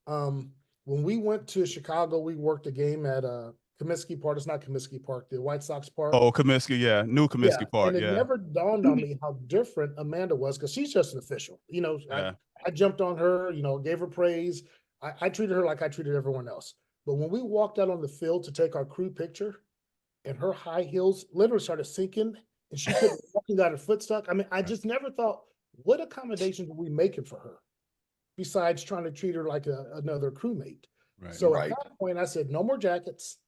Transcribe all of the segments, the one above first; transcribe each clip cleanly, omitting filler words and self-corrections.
When we went to Chicago, we worked a game at Comiskey Park. It's not Comiskey Park, the White Sox Park. Oh, Comiskey, yeah, new Yeah, Comiskey Park, and it yeah, never dawned on me how different Amanda was because she's just an official. yeah. I jumped on her, gave her praise. I treated her like I treated everyone else. But when we walked out on the field to take our crew picture, and her high heels literally started sinking, and she couldn't walk and got her foot stuck. I mean, I just never thought, what accommodations are we making for her besides trying to treat her like another crewmate? Right. So at Right. that point, I said, no more jackets.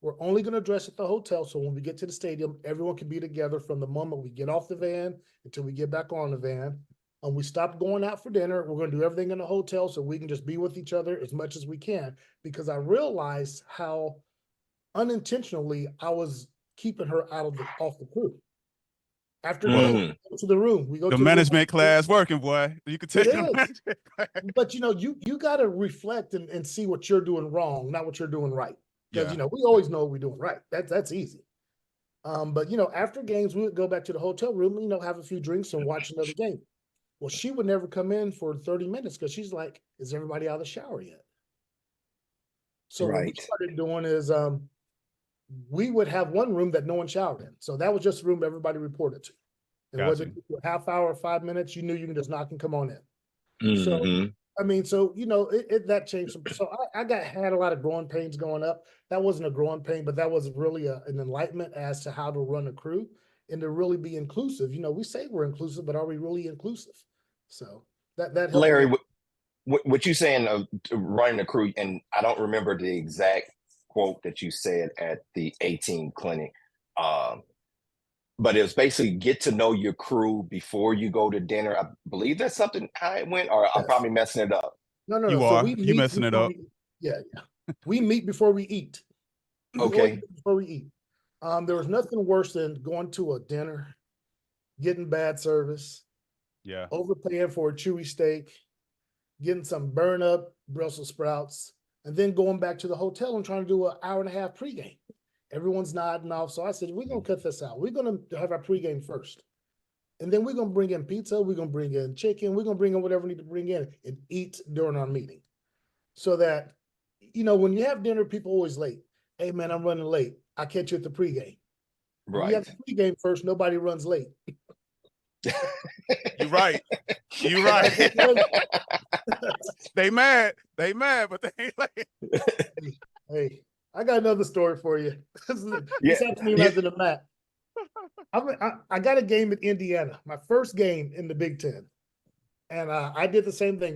We're only going to dress at the hotel. So when we get to the stadium, everyone can be together from the moment we get off the van until we get back on the van. And we stopped going out for dinner. We're going to do everything in the hotel so we can just be with each other as much as we can. Because I realized how unintentionally I was keeping her off the crew. After game, we go to the room. We go The to the room. management class working, boy. You can tell It the is. management class. But you got to reflect and see what you're doing wrong, not what you're doing right. Because Yeah. we always know what we're doing right. That's easy. But after games, we would go back to the hotel room, have a few drinks and watch another game. Well, she would never come in for 30 minutes because she's like, is everybody out of the shower yet? So what we Right. started doing is we would have one room that no one showered in. So that was just the room everybody reported to. And Gotcha. was it a half hour, 5 minutes, you knew you can just knock and come on in. So, Mhm. I mean, that changed some. So I had a lot of growing pains going up. That wasn't a growing pain, but that was really an enlightenment as to how to run a crew and to really be inclusive. We say we're inclusive, but are we really inclusive? So that helped Larry, me. what you saying of running a crew, and I don't remember the exact quote that you said at the A-Team clinic, but it was basically get to know your crew before you go to dinner. I believe that's something how it went, or I'm Yes. probably messing it up. No. You So are. we You meet messing it before up. yeah. We meet before we eat. We always Okay. meet before we eat. There was nothing worse than going to a dinner, getting bad service, Yeah. overpaying for a chewy steak, getting some burn up Brussels sprouts, and then going back to the hotel and trying to do an hour and a half pregame. Everyone's nodding off. So I said, we're going to cut this out. We're going to have our pregame first. And then we're going to bring in pizza. We're going to bring in chicken. We're going to bring in whatever we need to bring in and eat during our meeting. So that, when you have dinner, people always late. Hey, man, I'm running late. I'll catch you at the pregame. When you have Right. the pregame first, nobody runs late. You're right. You're right. They mad, but they ain't like. Hey, I got another story for you. This happened to me when I was in the mat. I got a game in Indiana, my first game in the Big Ten. And I did the same thing.